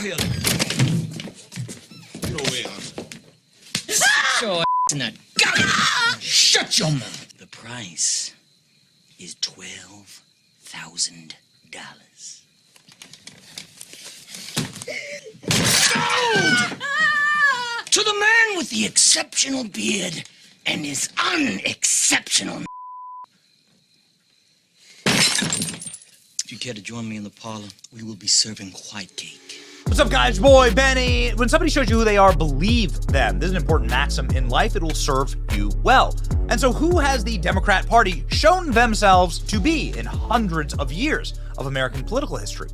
here. Get over here. Your in that. Shut your mouth. The price is $12,000. To the man with the exceptional beard and his unexceptional. If you care to join me in the parlor, we will be serving white cake. What's up, guys? Boy, Benny. When somebody shows you who they are, believe them. This is an important maxim in life. It will serve you well. And so who has the Democrat Party shown themselves to be in hundreds of years of American political history?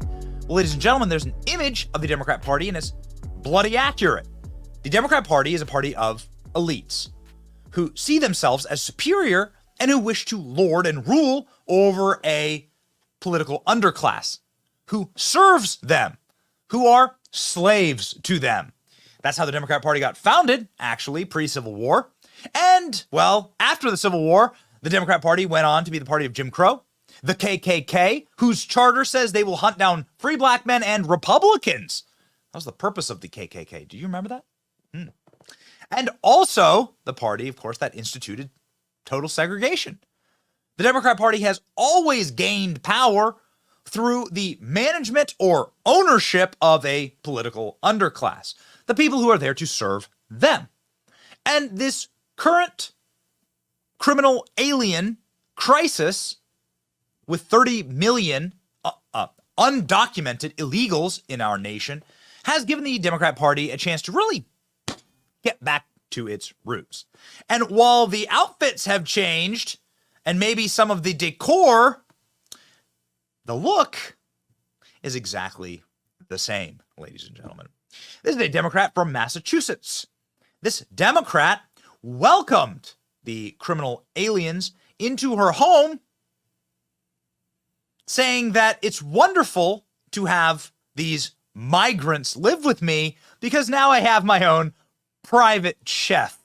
Well, ladies and gentlemen, there's an image of the Democrat Party, and it's bloody accurate. The Democrat Party is a party of elites who see themselves as superior and who wish to lord and rule over a political underclass who serves them, who are slaves to them. That's how the Democrat Party got founded, actually, pre-Civil War. And, well, after the Civil War, the Democrat Party went on to be the party of Jim Crow, the KKK, whose charter says they will hunt down free black men and Republicans. That was the purpose of the KKK. Do you remember that? And also the party, of course, that instituted total segregation. The Democrat Party has always gained power through the management or ownership of a political underclass, the people who are there to serve them. And this current criminal alien crisis with 30 million undocumented illegals in our nation has given the Democrat Party a chance to really get back to its roots. And while the outfits have changed and maybe some of the decor, the look is exactly the same, ladies and gentlemen. This is a Democrat from Massachusetts. This Democrat welcomed the criminal aliens into her home, saying that it's wonderful to have these migrants live with me because now I have my own private chef.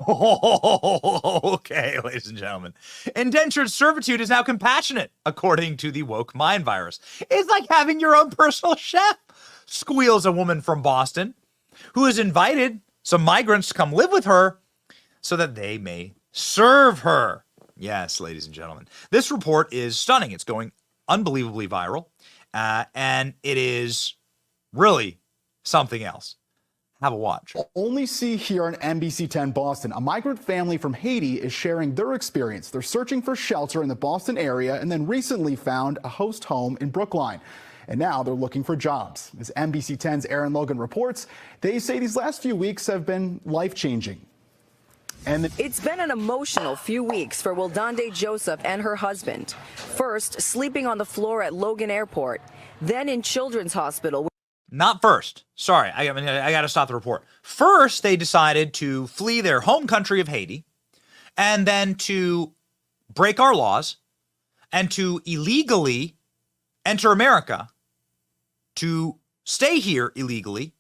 Okay, ladies and gentlemen. Indentured servitude is now compassionate, according to the woke mind virus. It's like having your own personal chef, squeals a woman from Boston, who has invited some migrants to come live with her so that they may serve her. Yes, ladies and gentlemen. This report is stunning. It's going unbelievably viral, and it is really something else. Have a watch. Only see here on NBC 10 Boston. A migrant family from Haiti is sharing their experience. They're searching for shelter in the Boston area and then recently found a host home in Brookline. And now they're looking for jobs. As NBC 10's Aaron Logan reports, they say these last few weeks have been life-changing. And it's been an emotional few weeks for Wildande Joseph and her husband. First, sleeping on the floor at Logan Airport, then in Children's Hospital. Not first. Sorry, I got to stop the report. First, they decided to flee their home country of Haiti and then to break our laws and to illegally enter America, to stay here illegally,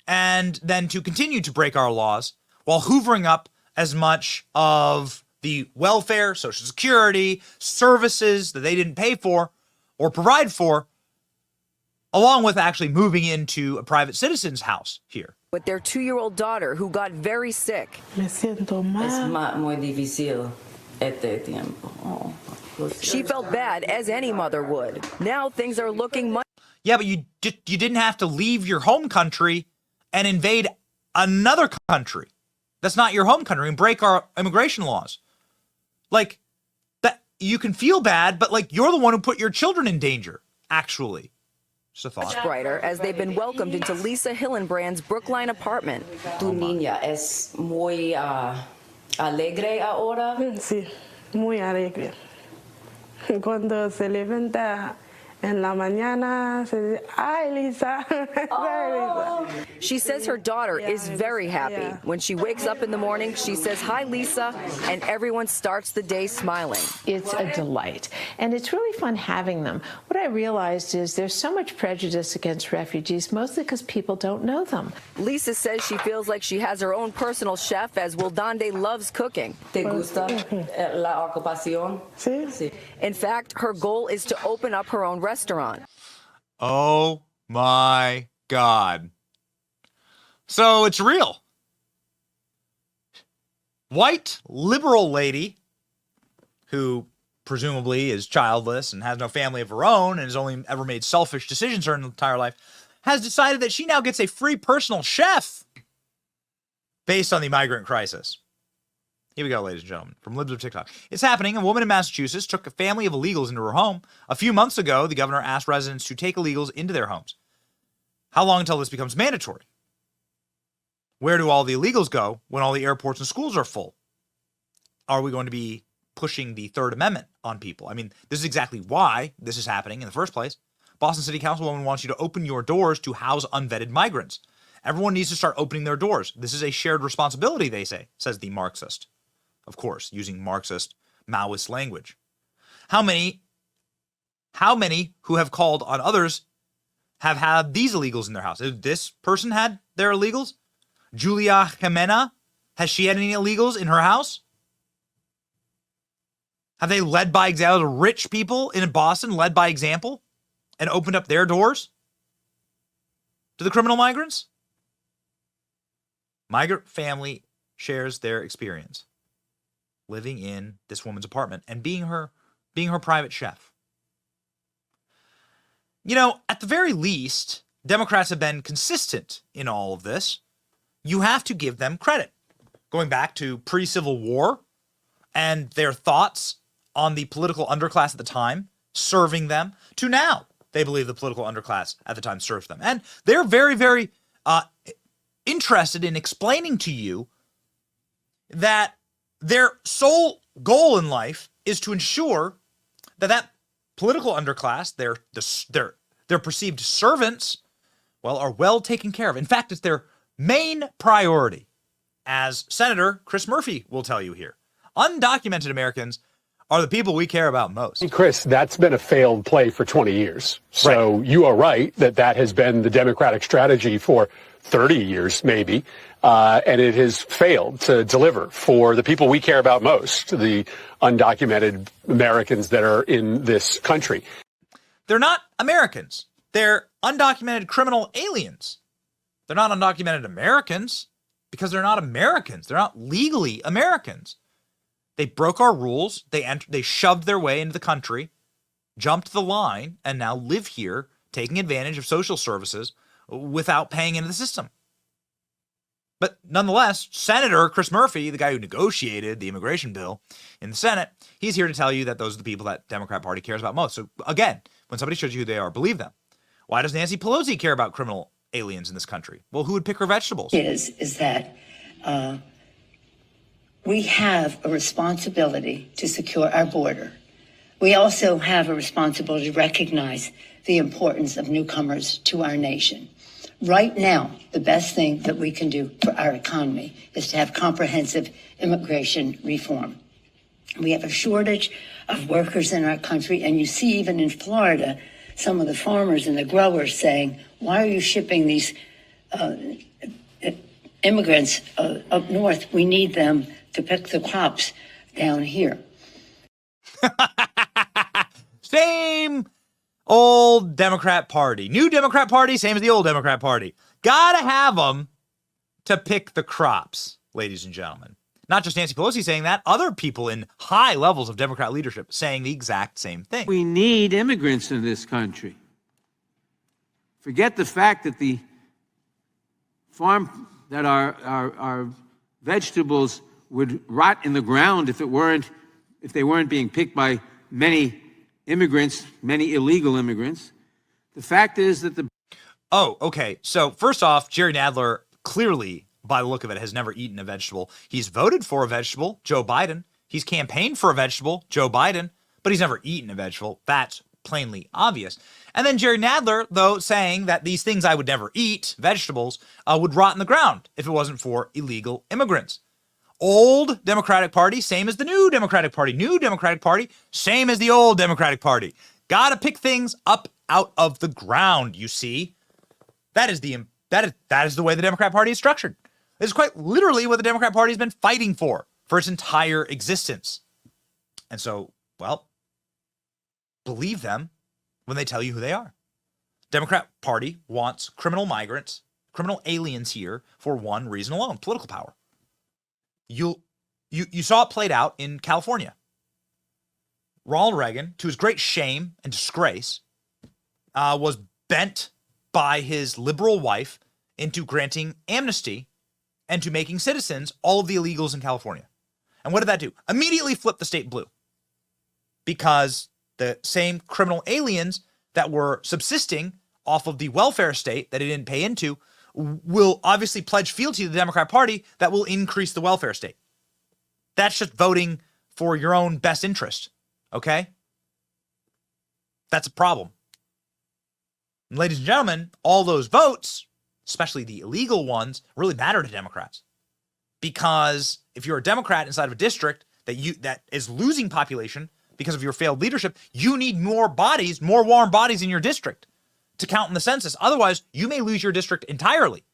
and then to continue to break our laws while hoovering up as much of the welfare, Social Security, services that they didn't pay for or provide for, along with actually moving into a private citizen's house here. With their 2-year-old daughter who got very sick. She felt bad, as any mother would. Now things are looking much. Yeah, but you didn't have to leave your home country and invade another country that's not your home country and break our immigration laws. Like, that, you can feel bad, but like, you're the one who put your children in danger, actually. Just a thought. Much brighter as they've been welcomed into Lisa Hillenbrand's Brookline apartment. Tu niña es muy alegre ahora. Sí, muy alegre. Cuando se levanta en la mañana, se dice, "Ay, Lisa." Oh. She says her daughter is very happy. When she wakes up in the morning, she says, "Hi, Lisa," and everyone starts the day smiling. It's a delight, and it's really fun having them. What I realized is there's so much prejudice against refugees, mostly because people don't know them. Lisa says she feels like she has her own personal chef, as Wildande loves cooking. ¿Te gusta la ocupación? Sí. In fact, her goal is to open up her own restaurant. Oh my God. So it's real. White liberal lady who presumably is childless and has no family of her own and has only ever made selfish decisions her entire life, has decided that she now gets a free personal chef based on the migrant crisis. Here we go, ladies and gentlemen, from Libs of TikTok. It's happening. A woman in Massachusetts took a family of illegals into her home. A few months ago, the governor asked residents to take illegals into their homes. How long until this becomes mandatory? Where do all the illegals go when all the airports and schools are full? Are we going to be pushing the Third Amendment on people? I mean, this is exactly why this is happening in the first place. Boston City Councilwoman wants you to open your doors to house unvetted migrants. Everyone needs to start opening their doors. This is a shared responsibility, they say, says the Marxist. Of course, using Marxist, Maoist language. How many who have called on others have had these illegals in their house? Has this person had their illegals? Julia Jimena, has she had any illegals in her house? Have they led by example? Rich people in Boston led by example and opened up their doors to the criminal migrants? Migrant family shares their experience living in this woman's apartment and being her private chef. You know, at the very least, Democrats have been consistent in all of this. You have to give them credit. Going back to pre-Civil War and their thoughts on the political underclass at the time, serving them, to now they believe the political underclass at the time served them. And they're very, very interested in explaining to you that their sole goal in life is to ensure that that political underclass, their perceived servants, well, are well taken care of. In fact, it's their main priority, as Senator Chris Murphy will tell you here. Undocumented Americans are the people we care about most. Chris, that's been a failed play for 20 years. So right. You are right that has been the Democratic strategy for 30 years, maybe. And it has failed to deliver for the people we care about most, the undocumented Americans that are in this country. They're not Americans. They're undocumented criminal aliens. They're not undocumented Americans because they're not Americans. They're not legally Americans. They broke our rules. They shoved their way into the country, jumped the line, and now live here taking advantage of social services without paying into the system. But nonetheless, Senator Chris Murphy, the guy who negotiated the immigration bill in the Senate, he's here to tell you that those are the people that Democrat Party cares about most. So again, when somebody shows you who they are, believe them. Why does Nancy Pelosi care about criminal aliens in this country? Well, who would pick her vegetables? Is that we have a responsibility to secure our border. We also have a responsibility to recognize the importance of newcomers to our nation. Right now, the best thing that we can do for our economy is to have comprehensive immigration reform. We have a shortage of workers in our country, and you see even in Florida, some of the farmers and the growers saying, why are you shipping these immigrants up north? We need them to pick the crops down here. Same old Democrat Party. New Democrat Party, same as the old Democrat Party. Gotta have them to pick the crops, ladies and gentlemen. Not just Nancy Pelosi saying that, other people in high levels of Democrat leadership saying the exact same thing. We need immigrants in this country. Forget the fact that the farm, that our vegetables would rot in the ground if they weren't being picked by many immigrants, many illegal immigrants. The fact is that Oh, okay. So first off, Jerry Nadler clearly, by the look of it, has never eaten a vegetable. He's voted for a vegetable, Joe Biden. He's campaigned for a vegetable, Joe Biden, but he's never eaten a vegetable. That's plainly obvious. And then Jerry Nadler, though, saying that these things I would never eat, vegetables, would rot in the ground if it wasn't for illegal immigrants. Old Democratic Party, same as the new Democratic Party. New Democratic Party, same as the old Democratic Party. Gotta pick things up out of the ground, you see. That is the way the Democrat Party is structured. This is quite literally what the Democrat Party has been fighting for its entire existence. And so, well, believe them when they tell you who they are. Democrat Party wants criminal migrants, criminal aliens here for one reason alone: political power. You saw it played out in California. Ronald Reagan, to his great shame and disgrace, was bent by his liberal wife into granting amnesty and to making citizens all of the illegals in California. And what did that do? Immediately flip the state blue, because the same criminal aliens that were subsisting off of the welfare state that it didn't pay into will obviously pledge fealty to the Democrat Party that will increase the welfare state. That's just voting for your own best interest, okay? That's a problem. And ladies and gentlemen, all those votes, especially the illegal ones, really matter to Democrats. Because if you're a Democrat inside of a district that is losing population because of your failed leadership, you need more bodies, more warm bodies in your district to count in the census. Otherwise, you may lose your district entirely.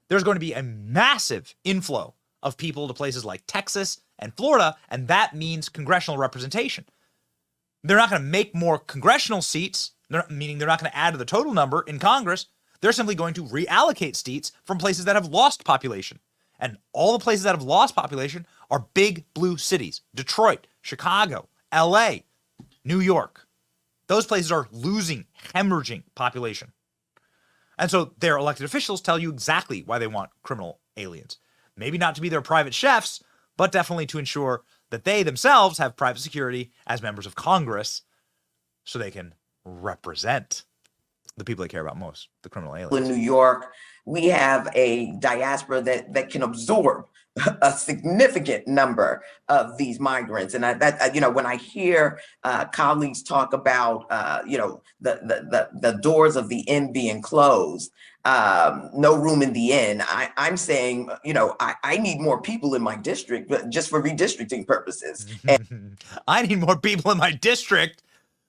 There's going to be a massive inflow of people to places like Texas and Florida, and that means congressional representation. They're not going to make more congressional seats, meaning they're not going to add to the total number in Congress. They're simply going to reallocate seats from places that have lost population. And all the places that have lost population are big blue cities: Detroit, Chicago, LA, New York. Those places are losing, hemorrhaging population. And so their elected officials tell you exactly why they want criminal aliens. Maybe not to be their private chefs, but definitely to ensure that they themselves have private security as members of Congress so they can represent the people they care about most, the criminal aliens. In New York, we have a diaspora that can absorb a significant number of these migrants. And when I hear colleagues talk about, the doors of the inn being closed, no room in the inn, I'm saying, I need more people in my district, but just for redistricting purposes. I need more people in my district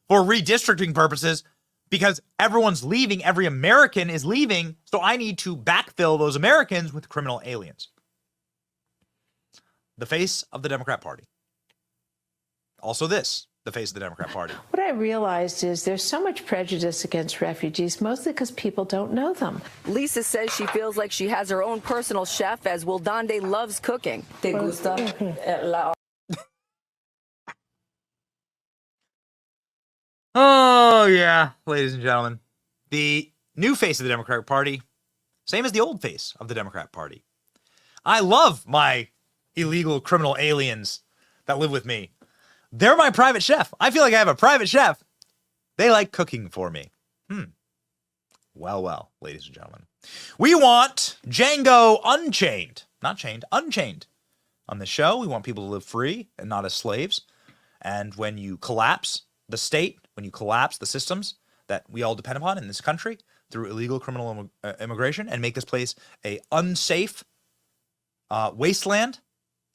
for redistricting purposes, because everyone's leaving, every American is leaving, so I need to backfill those Americans with criminal aliens. The face of the Democrat Party. Also this, the face of the Democrat Party. What I realized is there's so much prejudice against refugees, mostly because people don't know them. Lisa says she feels like she has her own personal chef, as Wildande loves cooking. ¿Te gusta la Oh, yeah, ladies and gentlemen. The new face of the Democratic Party, same as the old face of the Democrat Party. I love my illegal criminal aliens that live with me. They're my private chef. I feel like I have a private chef. They like cooking for me. Well, ladies and gentlemen. We want Django unchained. Not chained, unchained. On this show, we want people to live free and not as slaves. And when you collapse the state, when you collapse the systems that we all depend upon in this country through illegal criminal immigration and make this place a unsafe wasteland,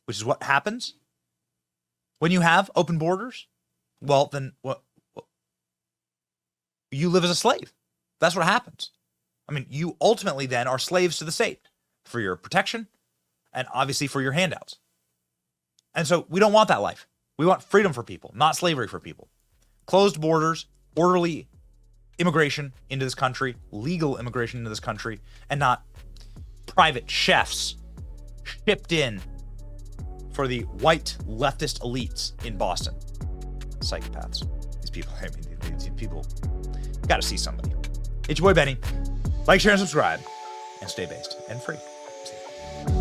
which is what happens when you have open borders, well, then you live as a slave. That's what happens. I mean, you ultimately then are slaves to the state for your protection and obviously for your handouts. And so we don't want that life. We want freedom for people, not slavery for people. Closed borders, orderly immigration into this country, legal immigration into this country, and not private chefs shipped in for the white leftist elites in Boston. Psychopaths. These people, gotta see somebody. It's your boy Benny. Like, share, and subscribe, and stay based and free. See you.